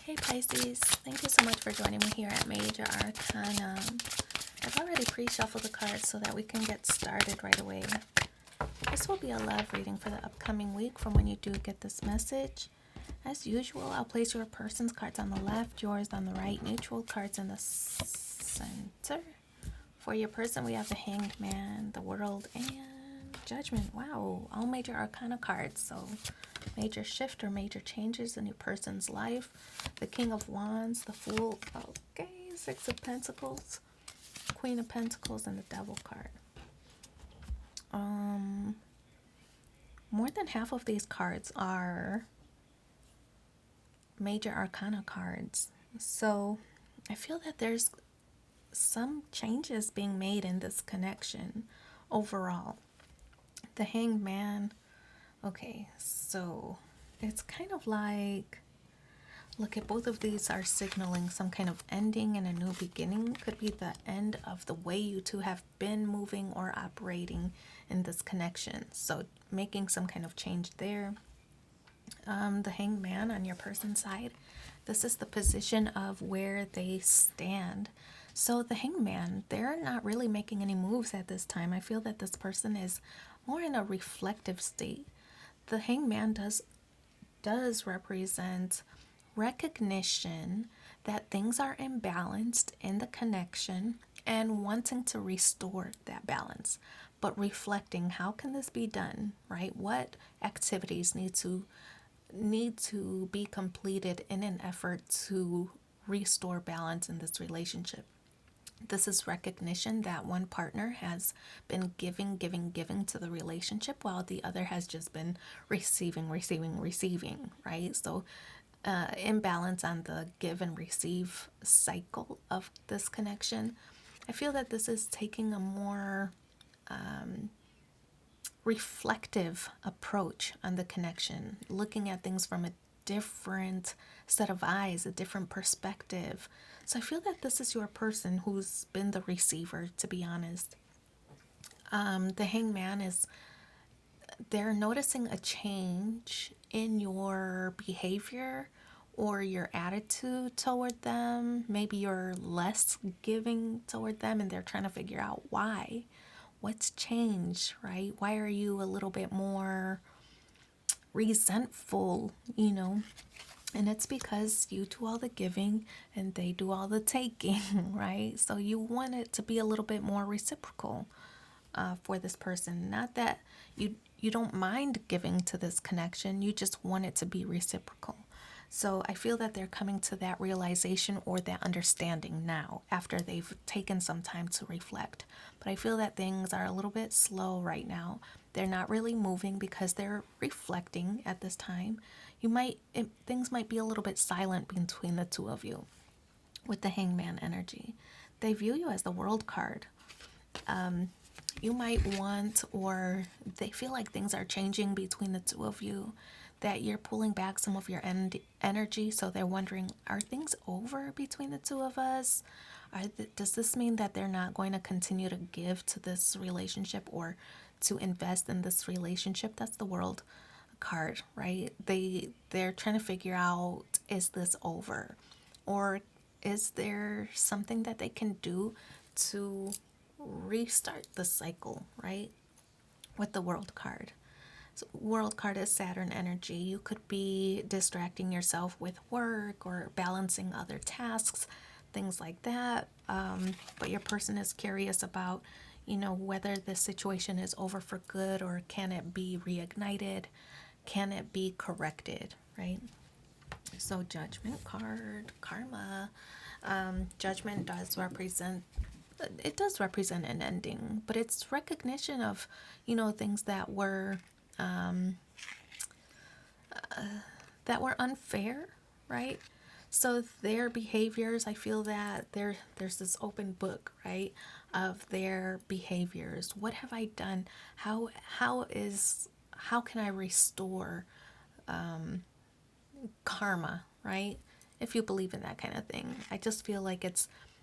Hey Pisces, thank you so much for joining me here at Major Arcana. I've already pre-shuffled the cards so that we can get started right away. This will be a love reading for the upcoming week from when you do get this message. As usual, I'll place your person's cards on the left, yours on the right, neutral cards in the center. For your person, we have the Hanged Man, the World, and Judgment. Wow, all Major Arcana cards. So major shift or major changes in your person's life. The King of Wands, the Fool, okay, Six of Pentacles, Queen of Pentacles, and the Devil card. More than half of these cards are Major Arcana cards. So I feel that there's some changes being made in this connection overall. The Hanged Man. Okay, so it's kind of like, look at both of these are signaling some kind of ending and a new beginning. Could be the end of the way you two have been moving or operating in this connection. So making some kind of change there. The Hanged Man on your person's side. This is the position of where they stand. So the Hanged Man, they're not really making any moves at this time. I feel that this person is more in a reflective state. The Hanged Man does represent recognition that things are imbalanced in the connection and wanting to restore that balance, but reflecting how can this be done, right? What activities need to be completed in an effort to restore balance in this relationship. This is recognition that one partner has been giving to the relationship while the other has just been receiving, right? So imbalance on the give and receive cycle of this connection. I feel that this is taking a more reflective approach on the connection, looking at things from a different set of eyes, a different perspective. So I feel that this is your person who's been the receiver, to be honest. The Hanged Man is, they're noticing a change in your behavior or your attitude toward them. Maybe you're less giving toward them and they're trying to figure out why. What's changed, right? Why are you a little bit more resentful, And it's because you do all the giving and they do all the taking, right? So you want it to be a little bit more reciprocal for this person. Not that you don't mind giving to this connection, you just want it to be reciprocal. So I feel that they're coming to that realization or that understanding now after they've taken some time to reflect. But I feel that things are a little bit slow right now. They're not really moving because they're reflecting at this time. Things might be a little bit silent between the two of you with the Hangman energy. They view you as the World card. You might want, or they feel like things are changing between the two of you, that you're pulling back some of your energy. So they're wondering, are things over between the two of us? Does this mean that they're not going to continue to give to this relationship or to invest in this relationship? That's the World card, right? They're trying to figure out, is this over? Or is there something that they can do to restart the cycle, right? With the World card. So World card is Saturn energy. You could be distracting yourself with work or balancing other tasks, things like that. But your person is curious about, whether the situation is over for good or can it be reignited? Can it be corrected, right? So Judgment card, karma. Judgment does represent an ending, but it's recognition of, things that were unfair, right? So their behaviors, I feel that there's this open book, right, of their behaviors. What have I done? How can I restore karma, right? If you believe in that kind of thing. I just feel like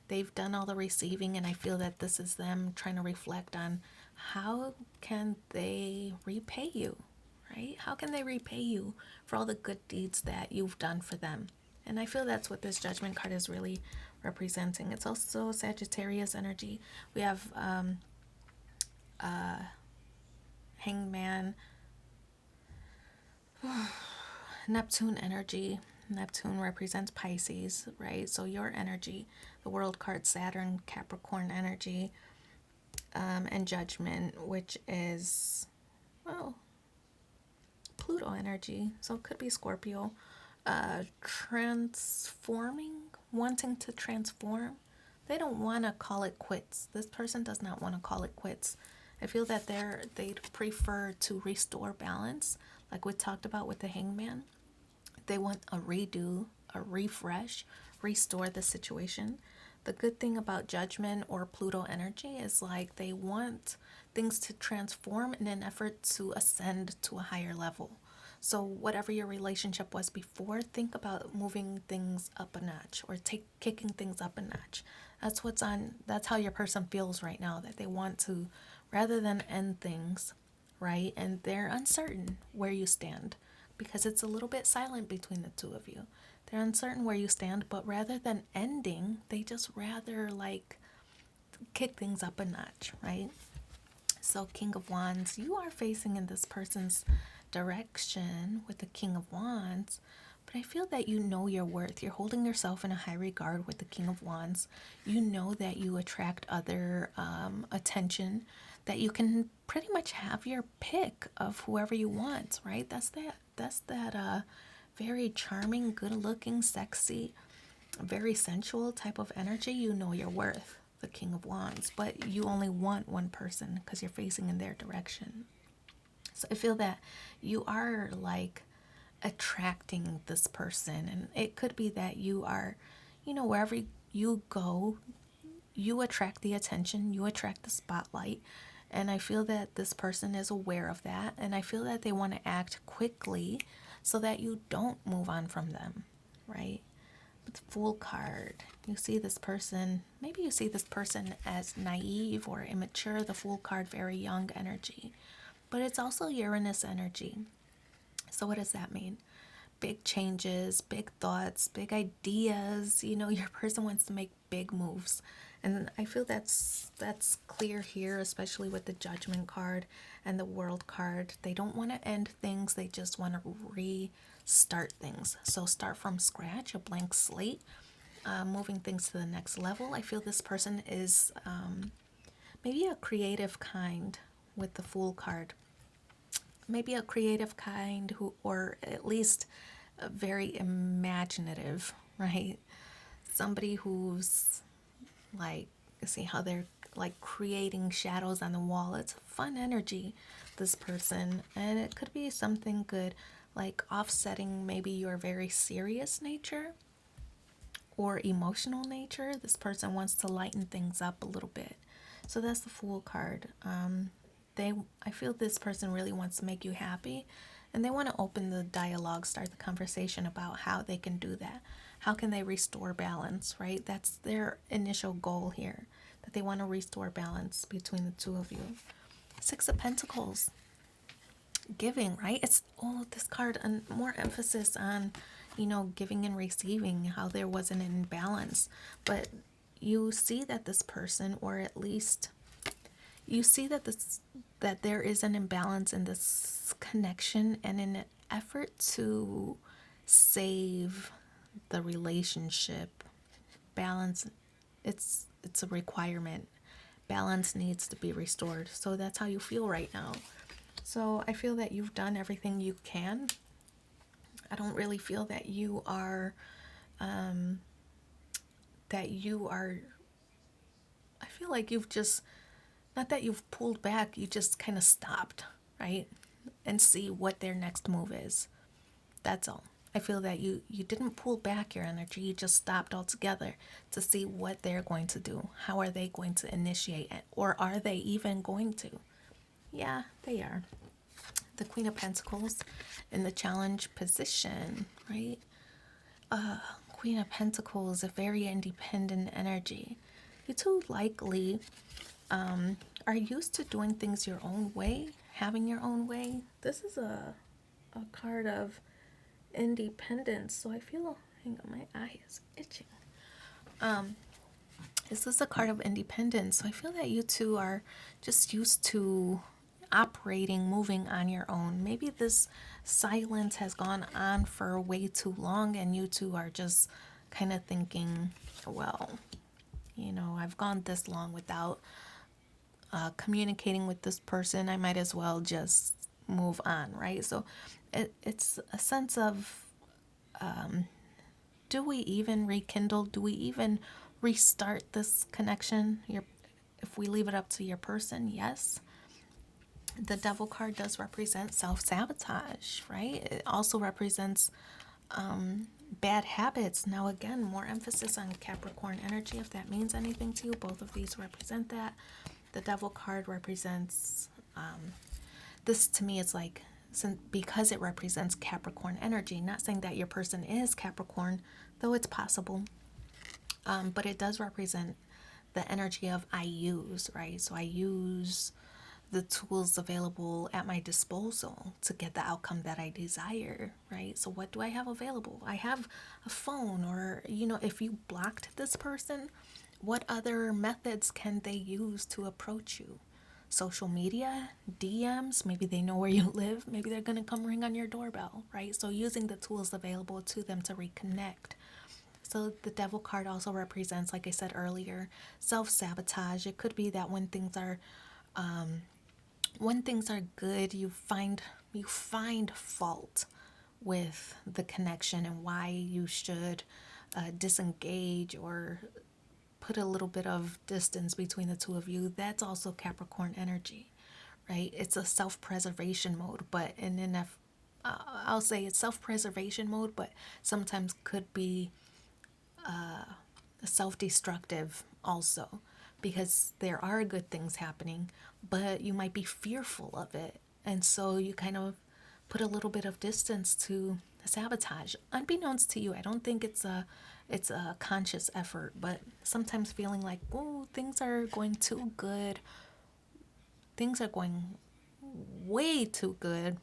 they've done all the receiving, and I feel that this is them trying to reflect on how can they repay you, right? How can they repay you for all the good deeds that you've done for them? And I feel that's what this Judgment card is really representing. It's also Sagittarius energy. We have Hangman, Neptune energy. Neptune represents Pisces, right? So your energy, the World card, Saturn, Capricorn energy, and Judgment, which is, well, Pluto energy. So it could be Scorpio. Transforming, wanting to transform. They don't want to call it quits. This person does not want to call it quits. I feel that they'd prefer to restore balance, like we talked about with the Hangman. They want a redo, a refresh, restore the situation. The good thing about Judgment or Pluto energy is like they want things to transform in an effort to ascend to a higher level. So whatever your relationship was before, think about moving things up a notch or kicking things up a notch. That's how your person feels right now, that they want to, rather than end things, right? And they're uncertain where you stand because it's a little bit silent between the two of you. They're uncertain where you stand, but rather than ending, they just rather like kick things up a notch, right? So King of Wands, you are facing in this person's direction with the King of Wands, but I feel that you know your worth. You're holding yourself in a high regard with the King of Wands. You know that you attract other attention, that you can pretty much have your pick of whoever you want, right? That's that very charming, good-looking, sexy, very sensual type of energy. You know your worth, the King of Wands, but you only want one person because you're facing in their direction. So I feel that you are like attracting this person, and it could be that you are, wherever you go, you attract the attention, you attract the spotlight. And I feel that this person is aware of that, and I feel that they want to act quickly so that you don't move on from them, right? But the Fool card, maybe you see this person as naive or immature. The Fool card, very young energy, but it's also Uranus energy. So what does that mean? Big changes, big thoughts, big ideas. Your person wants to make big moves. And I feel that's clear here, especially with the Judgment card and the World card. They don't want to end things. They just want to restart things. So start from scratch, a blank slate, moving things to the next level. I feel this person is maybe a creative kind with the Fool card. Maybe a creative kind or at least very imaginative, right? Somebody who's like, see how they're like creating shadows on the wall. It's fun energy, this person. And it could be something good, like offsetting maybe your very serious nature or emotional nature. This person wants to lighten things up a little bit. So that's the Fool card. I feel this person really wants to make you happy, and they want to open the dialogue, start the conversation about how they can do that. How can they restore balance, right? That's their initial goal here, that they want to restore balance between the two of you. Six of Pentacles, giving, right? It's this card, and more emphasis on, giving and receiving, how there was an imbalance. But you see that this person, or at least you see that there is an imbalance in this connection, and in an effort to save the relationship, balance, it's a requirement. Balance needs to be restored. So that's how you feel right now. So I feel that you've done everything you can. I don't really feel that you are I feel like you've just, not that you've pulled back, you just kind of stopped, right? And see what their next move is. That's all. I feel that you didn't pull back your energy. You just stopped altogether to see what they're going to do. How are they going to initiate it? Or are they even going to? Yeah, they are. The Queen of Pentacles in the challenge position, right? Queen of Pentacles, a very independent energy. You two likely are used to doing things your own way, having your own way. This is a card of independence, so I feel Hang on, my eye is itching. This is a card of independence. So I feel that you two are just used to operating, moving on your own. Maybe this silence has gone on for way too long and you two are just kind of thinking, well, I've gone this long without communicating with this person. I might as well just move on, right? So it's a sense of, do we even rekindle? Do we even restart this connection? If we leave it up to your person, yes. The Devil card does represent self-sabotage, right? It also represents bad habits. Now, again, more emphasis on Capricorn energy, if that means anything to you. Both of these represent that. The Devil card represents, this to me is like, because it represents Capricorn energy. Not saying that your person is Capricorn, though it's possible. But it does represent the energy of I use, right? So I use the tools available at my disposal to get the outcome that I desire, right? So what do I have available? I have a phone, or, if you blocked this person, what other methods can they use to approach you? Social media, DMs, maybe they know where you live, maybe they're going to come ring on your doorbell, right? So using the tools available to them to reconnect. So the Devil card also represents, like I said earlier, self-sabotage. It could be that when things are good, you find fault with the connection and why you should disengage or put a little bit of distance between the two of you. That's also Capricorn energy, right? It's a self-preservation mode, but I'll say it's self-preservation mode, but sometimes could be self-destructive also, because there are good things happening, but you might be fearful of it, and so you kind of put a little bit of distance to sabotage, unbeknownst to you. I don't think it's a conscious effort, but sometimes feeling like, oh, things are going too good, things are going way too good,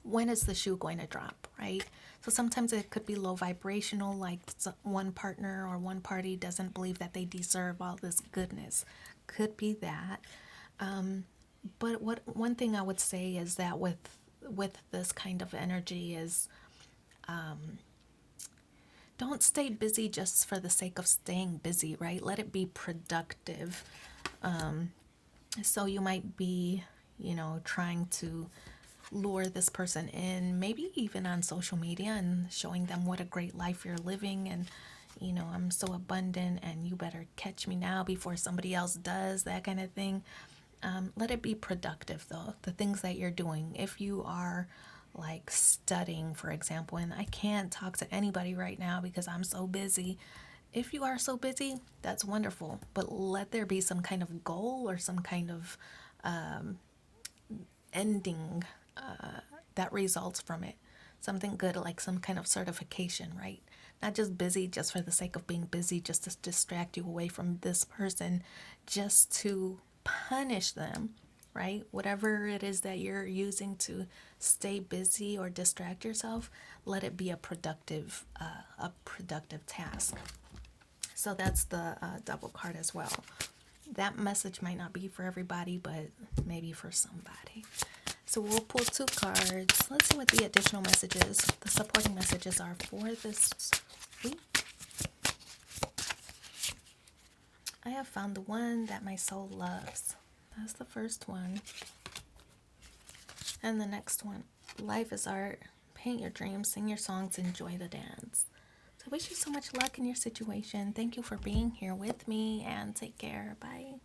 when is the shoe going to drop, right? So sometimes it could be low vibrational, like one partner or one party doesn't believe that they deserve all this goodness. Could be that. But one thing I would say is that with this kind of energy is, don't stay busy just for the sake of staying busy, right? Let it be productive. So you might be, trying to lure this person in, maybe even on social media, and showing them what a great life you're living, and I'm so abundant and you better catch me now before somebody else does, that kind of thing. Let it be productive though, the things that you're doing. If you are like studying, for example, and I can't talk to anybody right now because I'm so busy. If you are so busy, that's wonderful, but let there be some kind of goal or some kind of ending that results from it. Something good, like some kind of certification, right? Not just busy just for the sake of being busy, just to distract you away from this person, just to punish them, right? Whatever it is that you're using to stay busy or distract yourself, let it be a productive task. So that's the Devil card as well. That message might not be for everybody, but maybe for somebody. So we'll pull 2 cards. Let's see what the additional messages, the supporting messages are for this week. I have found the one that my soul loves. That's the first one. And the next one, life is art. Paint your dreams, sing your songs, enjoy the dance. So I wish you so much luck in your situation. Thank you for being here with me, and take care. Bye.